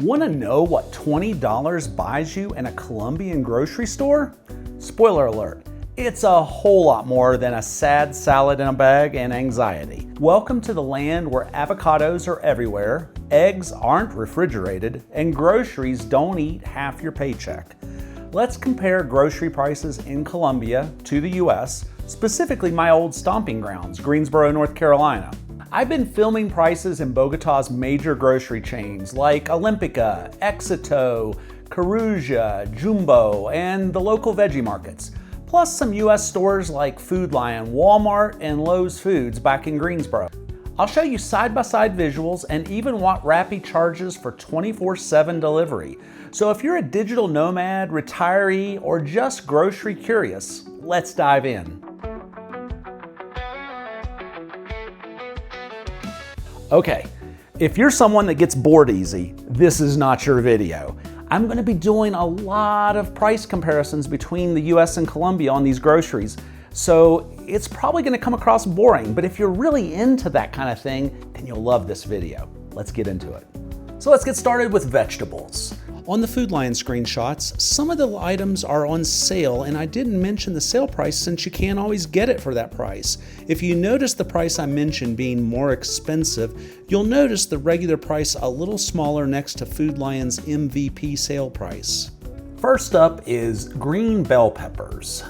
Want to know what $20 buys you in a Colombian grocery store? Spoiler alert, it's a whole lot more than a sad salad in a bag and anxiety. Welcome to the land where avocados are everywhere, eggs aren't refrigerated, and groceries don't eat half your paycheck. Let's compare grocery prices in Colombia to the US, specifically my old stomping grounds, Greensboro, North Carolina. I've been filming prices in Bogotá's major grocery chains like Olímpica, Éxito, Carulla, Jumbo, and the local veggie markets, plus some US stores like Food Lion, Walmart, and Lowe's Foods back in Greensboro. I'll show you side-by-side visuals and even what Rappi charges for 24/7 delivery. So if you're a digital nomad, retiree, or just grocery curious, let's dive in. Okay, if you're someone that gets bored easy, this is not your video. I'm gonna be doing a lot of price comparisons between the US and Colombia on these groceries, so it's probably gonna come across boring, but if you're really into that kind of thing, then you'll love this video. Let's get into it. So let's get started with vegetables. On the Food Lion screenshots, some of the items are on sale, and I didn't mention the sale price since you can't always get it for that price. If you notice the price I mentioned being more expensive, you'll notice the regular price a little smaller next to Food Lion's MVP sale price. First up is green bell peppers,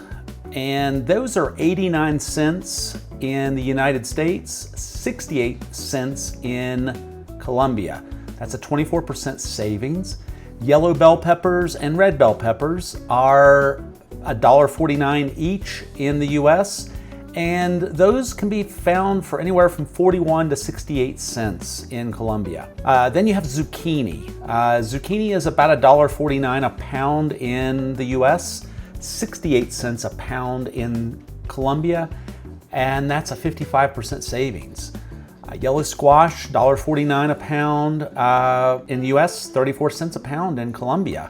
and those are 89 cents in the United States, 68 cents in Colombia. That's a 24% savings. Yellow bell peppers and red bell peppers are $1.49 each in the US, and those can be found for anywhere from 41 to 68 cents in Colombia. Then you have zucchini. Zucchini is about $1.49 a pound in the US, 68 cents a pound in Colombia, and that's a 55% savings. Yellow squash, $1.49 a pound in the US, 34 cents a pound in Colombia.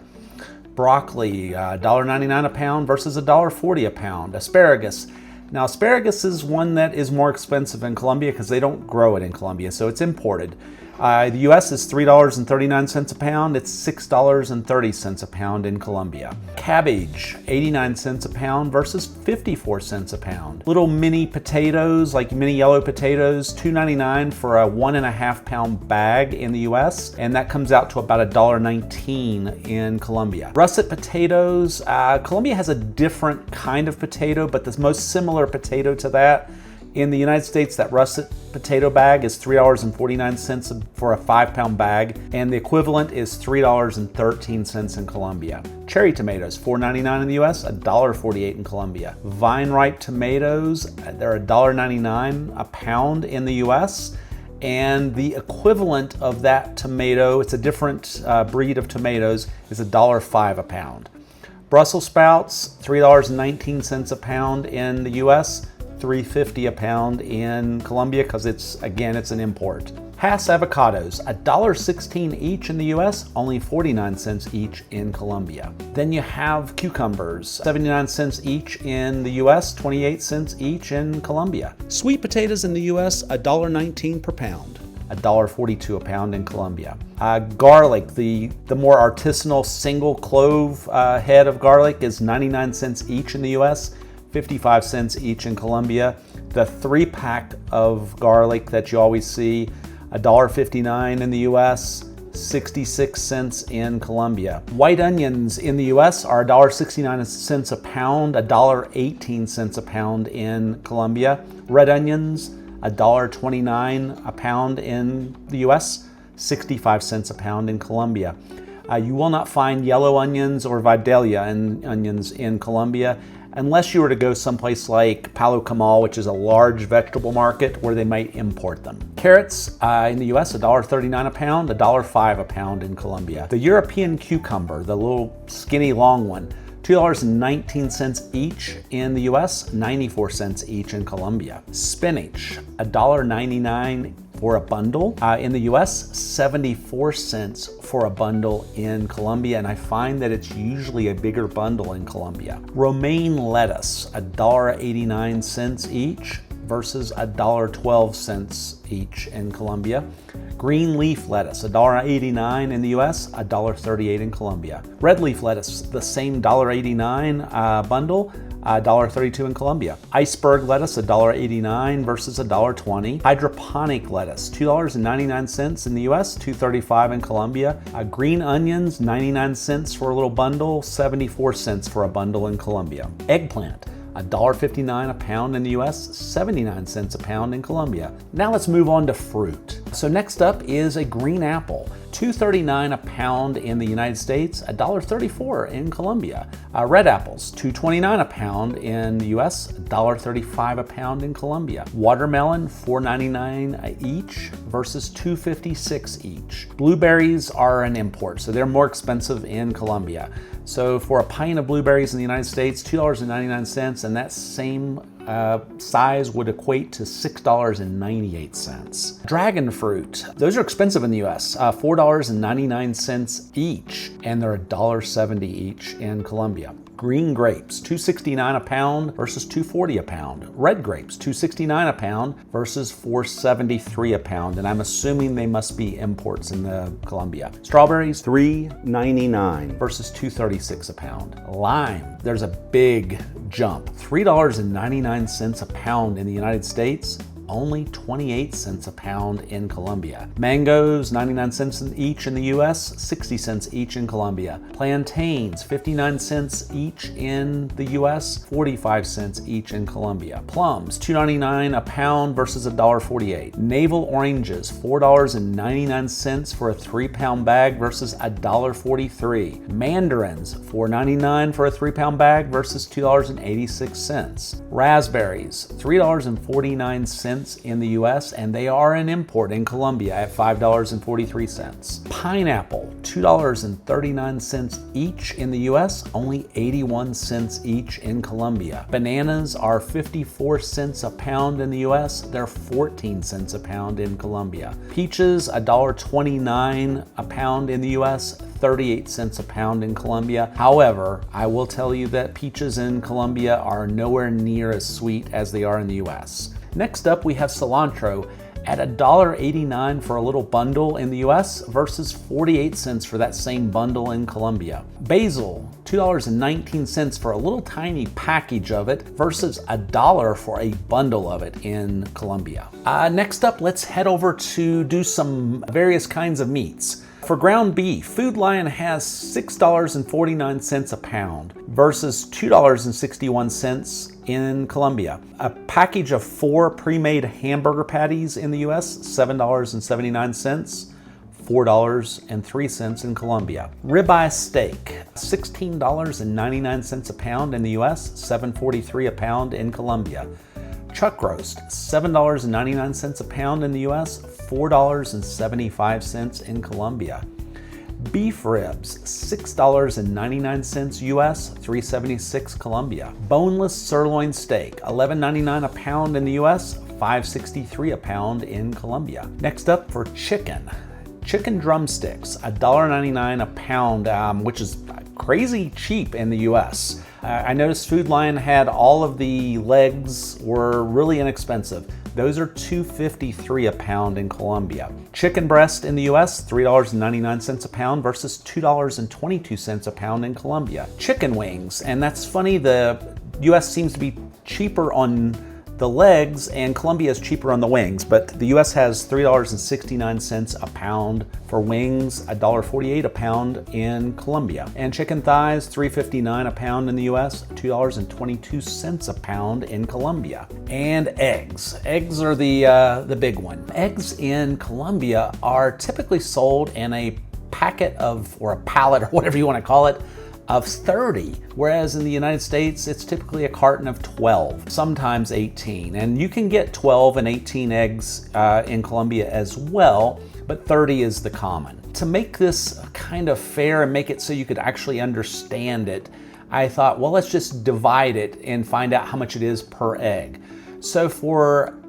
Broccoli, $1.99 a pound versus $1.40 a pound. Asparagus. Now asparagus is one that is more expensive in Colombia because they don't grow it in Colombia, so it's imported. The US is $3.39 a pound. It's $6.30 a pound in Colombia. Cabbage, 89 cents a pound versus 54 cents a pound. Little mini potatoes, like mini yellow potatoes, $2.99 for a 1.5 pound bag in the US, and that comes out to about $1.19 in Colombia. Russet potatoes, Colombia has a different kind of potato, but the most similar potato to that in the United States, that russet potato bag is $3.49 for a 5 pound bag, and the equivalent is $3.13 in Colombia. Cherry tomatoes, $4.99 in the US, $1.48 in Colombia. Vine ripe tomatoes, they're $1.99 a pound in the US, and the equivalent of that tomato, it's a different breed of tomatoes, is $1.05 a pound. Brussels sprouts, $3.19 a pound in the US, $3.50 a pound in Colombia because it's an import. Hass avocados, $1.16 each in the US, only 49 cents each in Colombia. Then you have cucumbers, 79 cents each in the US, 28 cents each in Colombia. Sweet potatoes in the US, $1.19 per pound. $1.42 a pound in Colombia. Garlic, the more artisanal single clove head of garlic is 99 cents each in the US, 55 cents each in Colombia. The 3-pack of garlic that you always see, $1.59 in the US, 66 cents in Colombia. White onions in the US are $1.69 a pound, $1.18 a pound in Colombia. Red onions, $1.29 a pound in the US, 65 cents a pound in Colombia. You will not find yellow onions or Vidalia onions in Colombia, unless you were to go someplace like Palo Camal, which is a large vegetable market where they might import them. Carrots in the US, $1.39 a pound, $1.05 a pound in Colombia. The European cucumber, the little skinny long one, $2.19 each in the US, 94 cents each in Colombia. Spinach, $1.99 for a bundle. In the US, 74 cents for a bundle in Colombia, and I find that it's usually a bigger bundle in Colombia. Romaine lettuce, $1.89 each versus $1.12 each in Colombia. Green leaf lettuce, $1.89 in the US, $1.38 in Colombia. Red leaf lettuce, the same $1.89 bundle, $1.32 in Colombia. Iceberg lettuce, $1.89 versus $1.20. Hydroponic lettuce, $2.99 in the US, $2.35 in Colombia. Green onions, 99 cents for a little bundle, 74 cents for a bundle in Colombia. Eggplant, $1.59 a pound in the US, 79 cents a pound in Colombia. Now let's move on to fruit. So next up is a green apple, $2.39 a pound in the United States, $1.34 in Colombia. Red apples, $2.29 a pound in the US, $1.35 a pound in Colombia. Watermelon, $4.99 each versus $2.56 each. Blueberries are an import, so they're more expensive in Colombia. So for a pint of blueberries in the United States, $2.99, and that same size would equate to $6.98. Dragon fruit, those are expensive in the US, $4.99 each, and they're $1.70 each in Colombia. Green grapes, $2.69 a pound versus $2.40 a pound. Red grapes, $2.69 a pound versus $4.73 a pound, and I'm assuming they must be imports in Colombia. Strawberries, $3.99 versus $2.36 a pound. Lime, there's a big jump, $3.99 a pound in the United States, only 28 cents a pound in Colombia. Mangoes, 99 cents each in the US, 60 cents each in Colombia. Plantains, 59 cents each in the US, 45 cents each in Colombia. Plums, $2.99 a pound versus $1.48. Navel oranges, $4.99 for a 3-pound bag versus $1.43. Mandarins, $4.99 for a 3-pound bag versus $2.86. Raspberries, $3.49 in the US, and they are an import in Colombia at $5.43. Pineapple, $2.39 each in the US, only 81 cents each in Colombia. Bananas are 54 cents a pound in the US, they're 14 cents a pound in Colombia. Peaches, $1.29 a pound in the US, 38 cents a pound in Colombia. However, I will tell you that peaches in Colombia are nowhere near as sweet as they are in the US. Next up, we have cilantro at $1.89 for a little bundle in the US versus 48 cents for that same bundle in Colombia. Basil, $2.19 for a little tiny package of it versus $1 for a bundle of it in Colombia. Next up, let's head over to do some various kinds of meats. For ground beef, Food Lion has $6.49 a pound versus $2.61 in Colombia. A package of 4 pre-made hamburger patties in the US, $7.79, $4.03 in Colombia. Ribeye steak, $16.99 a pound in the US, $7.43 a pound in Colombia. Chuck roast, $7.99 a pound in the US, $4.75 in Colombia. Beef ribs, $6.99 US, $3.76 Colombia. Boneless sirloin steak, $11.99 a pound in the US, $5.63 a pound in Colombia. Next up for chicken. Chicken drumsticks, $1.99 a pound, which is crazy cheap in the US. I noticed Food Lion had all of the legs were really inexpensive. Those are $2.53 a pound in Colombia. Chicken breast in the US, $3.99 a pound versus $2.22 a pound in Colombia. Chicken wings, and that's funny, the US seems to be cheaper on the legs and Colombia is cheaper on the wings, but the US has $3.69 a pound for wings, $1.48 a pound in Colombia. And chicken thighs, $3.59 a pound in the US, $2.22 a pound in Colombia. And eggs. Eggs are the big one. Eggs in Colombia are typically sold in a packet of, or a pallet, or whatever you want to call it, of 30, whereas in the United States, it's typically a carton of 12, sometimes 18. And you can get 12 and 18 eggs in Colombia as well, but 30 is the common. To make this kind of fair and make it so you could actually understand it, I thought, well, let's just divide it and find out how much it is per egg. So for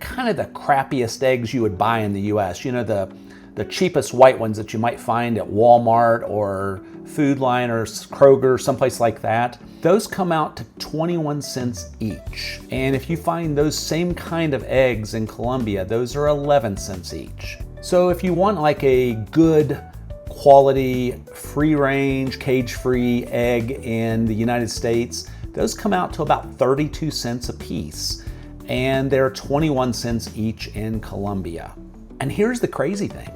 kind of the crappiest eggs you would buy in the US, the the cheapest white ones that you might find at Walmart or Food Line or Kroger, someplace like that, those come out to 21 cents each. And if you find those same kind of eggs in Colombia, those are 11 cents each. So if you want like a good quality, free-range, cage-free egg in the United States, those come out to about 32 cents a piece, and they're 21 cents each in Colombia. And here's the crazy thing.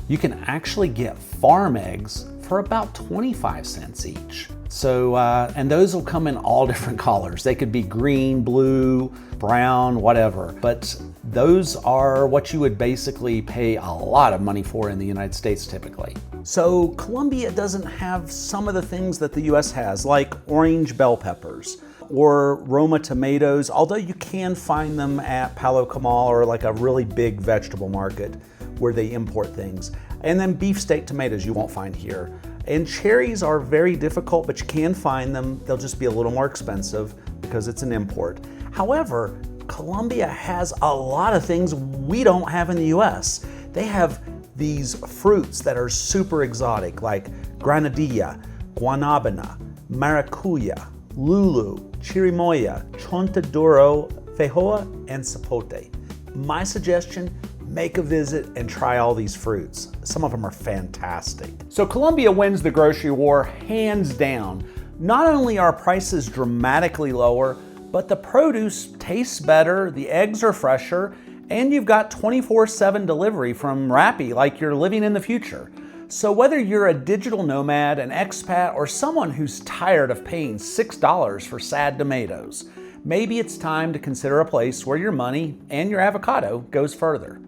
You can actually get farm eggs for about 25 cents each. So, and those will come in all different colors. They could be green, blue, brown, whatever. But those are what you would basically pay a lot of money for in the United States typically. So Colombia doesn't have some of the things that the US has, like orange bell peppers or Roma tomatoes, although you can find them at Palo Camal or like a really big vegetable market where they import things. And then beefsteak tomatoes you won't find here. And cherries are very difficult, but you can find them. They'll just be a little more expensive because it's an import. However, Colombia has a lot of things we don't have in the US. They have these fruits that are super exotic, like granadilla, guanabana, maracuya, lulu, chirimoya, chontaduro, feijoa, and zapote. My suggestion, make a visit and try all these fruits. Some of them are fantastic. So Colombia wins the grocery war hands down. Not only are prices dramatically lower, but the produce tastes better, the eggs are fresher, and you've got 24/7 delivery from Rappi like you're living in the future. So whether you're a digital nomad, an expat, or someone who's tired of paying $6 for sad tomatoes, maybe it's time to consider a place where your money and your avocado goes further.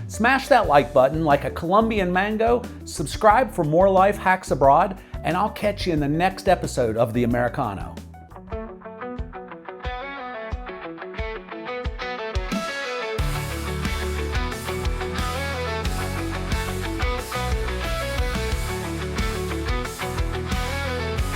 Smash that like button like a Colombian mango, subscribe for more life hacks abroad, and I'll catch you in the next episode of the Americano.